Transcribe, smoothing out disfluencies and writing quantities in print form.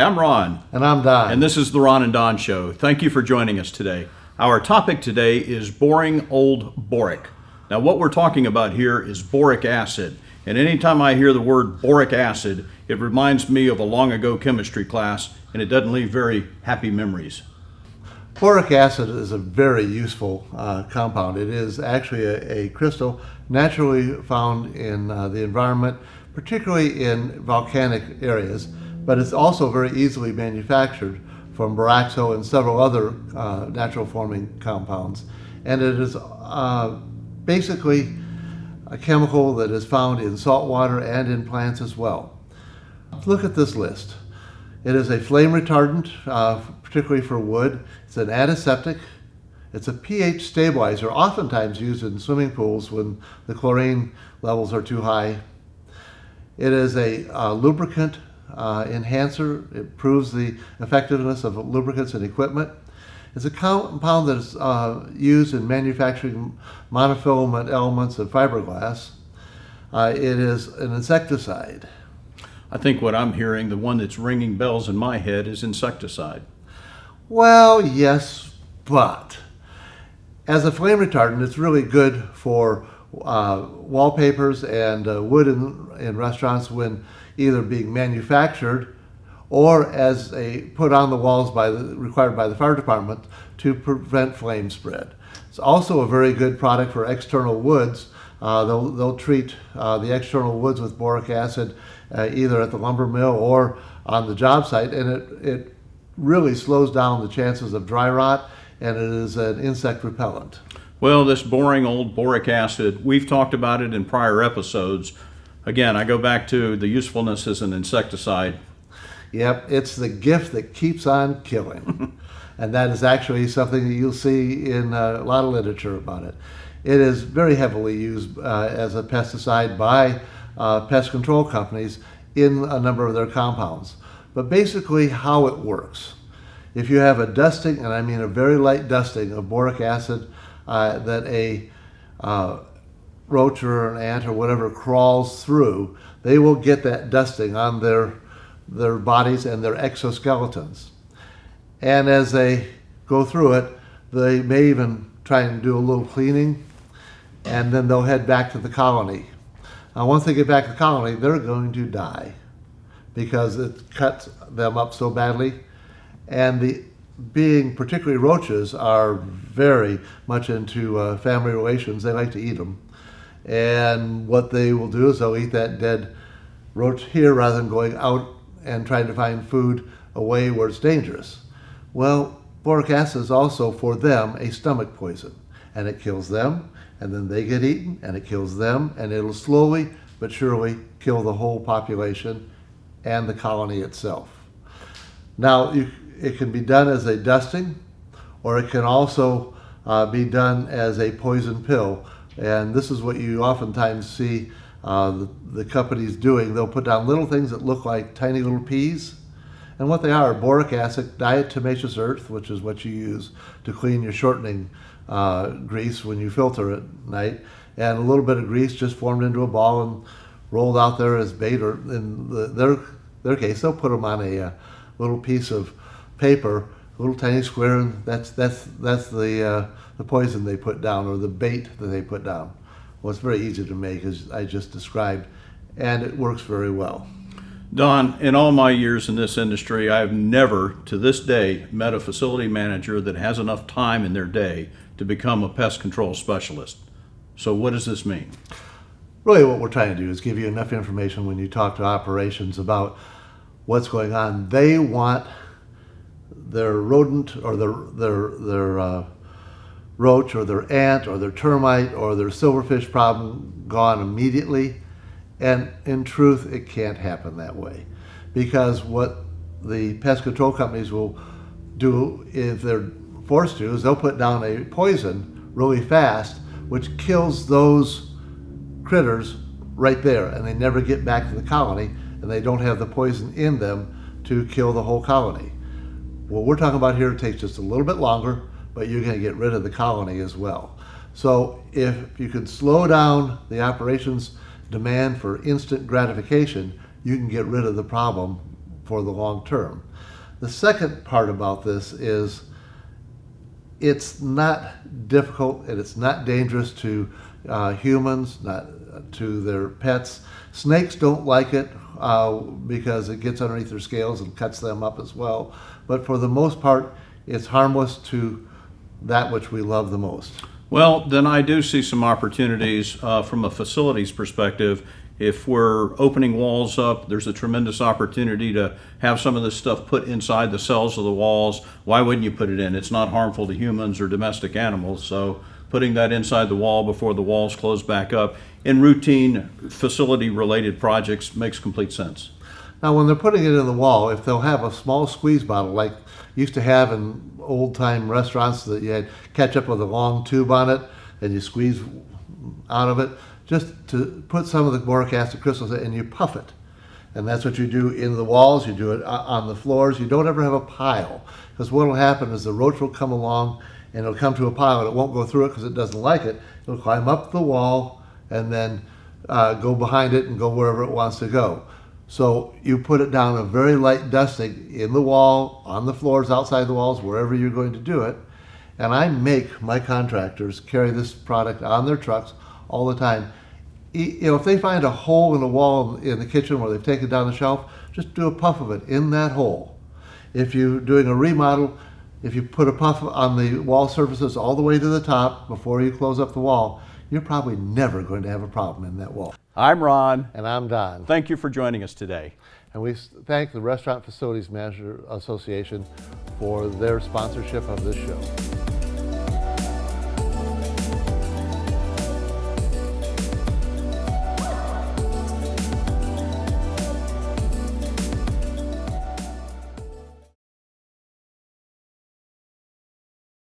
I'm Ron. And I'm Don. And this is the Ron and Don Show. Thank you for joining us today. Our topic today is boring old boric. Now, what we're talking about here is boric acid. And anytime I hear the word boric acid, it reminds me of a long ago chemistry class, and it doesn't leave very happy memories. Boric acid is a very useful compound. It is actually a crystal naturally found in the environment, particularly in volcanic areas, but it's also very easily manufactured from boraxo and several other natural forming compounds. And it is basically a chemical that is found in salt water and in plants as well. Look at this list. It is a flame retardant, particularly for wood. It's an antiseptic. It's a pH stabilizer, oftentimes used in swimming pools when the chlorine levels are too high. It is a lubricant enhancer. It improves the effectiveness of lubricants and equipment. It's a compound that is used in manufacturing monofilament elements of fiberglass. It is an insecticide. I think what I'm hearing, the one that's ringing bells in my head, is insecticide. Well, yes, but as a flame retardant, it's really good for wallpapers and wood in restaurants when either being manufactured or as a put on the walls required by the fire department to prevent flame spread. It's also a very good product for external woods. They'll treat the external woods with boric acid either at the lumber mill or on the job site, and it really slows down the chances of dry rot, and it is an insect repellent. Well, this boring old boric acid, we've talked about it in prior episodes. Again, I go back to the usefulness as an insecticide. Yep, it's the gift that keeps on killing. And that is actually something that you'll see in a lot of literature about it. It is very heavily used as a pesticide by pest control companies in a number of their compounds. But basically how it works. If you have a dusting, and I mean a very light dusting of boric acid that a roach or an ant or whatever crawls through, they will get that dusting on their bodies and their exoskeletons. And as they go through it, they may even try and do a little cleaning, and then they'll head back to the colony. Now, once they get back to the colony, they're going to die because it cuts them up so badly. And being particularly roaches are very much into family relations. They like to eat them. And what they will do is they'll eat that dead roach here rather than going out and trying to find food away where it's dangerous. Well, boric acid is also for them a stomach poison, and it kills them, and then they get eaten, and it kills them, and it'll slowly but surely kill the whole population and the colony itself. Now, it can be done as a dusting, or it can also be done as a poison pill, and this is what you oftentimes see the companies doing. They'll put down little things that look like tiny little peas, and what they are boric acid, diatomaceous earth, which is what you use to clean your shortening grease when you filter at night, and a little bit of grease just formed into a ball and rolled out there as bait, or in their case, they'll put them on a little piece of paper, a little tiny square, and that's the poison they put down, or the bait that they put down. Well, it's very easy to make, as I just described, and it works very well. Don, in all my years in this industry, I've never, to this day, met a facility manager that has enough time in their day to become a pest control specialist. So what does this mean? Really what we're trying to do is give you enough information when you talk to operations about what's going on. They want their rodent or their roach or their ant or their termite or their silverfish problem gone immediately. And in truth, it can't happen that way, because what the pest control companies will do, if they're forced to, is they'll put down a poison really fast, which kills those critters right there, and they never get back to the colony, and they don't have the poison in them to kill the whole colony. What we're talking about here takes just a little bit longer, but you're going to get rid of the colony as well. So if you could slow down the operations demand for instant gratification, you can get rid of the problem for the long term. The second part about this is it's not difficult and it's not dangerous to humans, not to their pets. Snakes don't like it because it gets underneath their scales and cuts them up as well. But for the most part, it's harmless to that which we love the most. Well, then I do see some opportunities from a facilities perspective. If we're opening walls up, there's a tremendous opportunity to have some of this stuff put inside the cells of the walls. Why wouldn't you put it in? It's not harmful to humans or domestic animals, so putting that inside the wall before the walls close back up in routine facility-related projects makes complete sense. Now, when they're putting it in the wall, if they'll have a small squeeze bottle like used to have in old-time restaurants that you had ketchup with a long tube on it and you squeeze out of it, just to put some of the boric acid crystals in and you puff it. And that's what you do in the walls, you do it on the floors. You don't ever have a pile, because what will happen is the roach will come along and it'll come to a pile and it won't go through it because it doesn't like it. It'll climb up the wall and then go behind it and go wherever it wants to go. So you put it down a very light dusting in the wall, on the floors, outside the walls, wherever you're going to do it. And I make my contractors carry this product on their trucks all the time. You know, if they find a hole in the wall in the kitchen where they've taken down the shelf, just do a puff of it in that hole. If you're doing a remodel, if you put a puff on the wall surfaces all the way to the top before you close up the wall, you're probably never going to have a problem in that wall. I'm Ron. And I'm Don. Thank you for joining us today. And we thank the Restaurant Facilities Manager Association for their sponsorship of this show.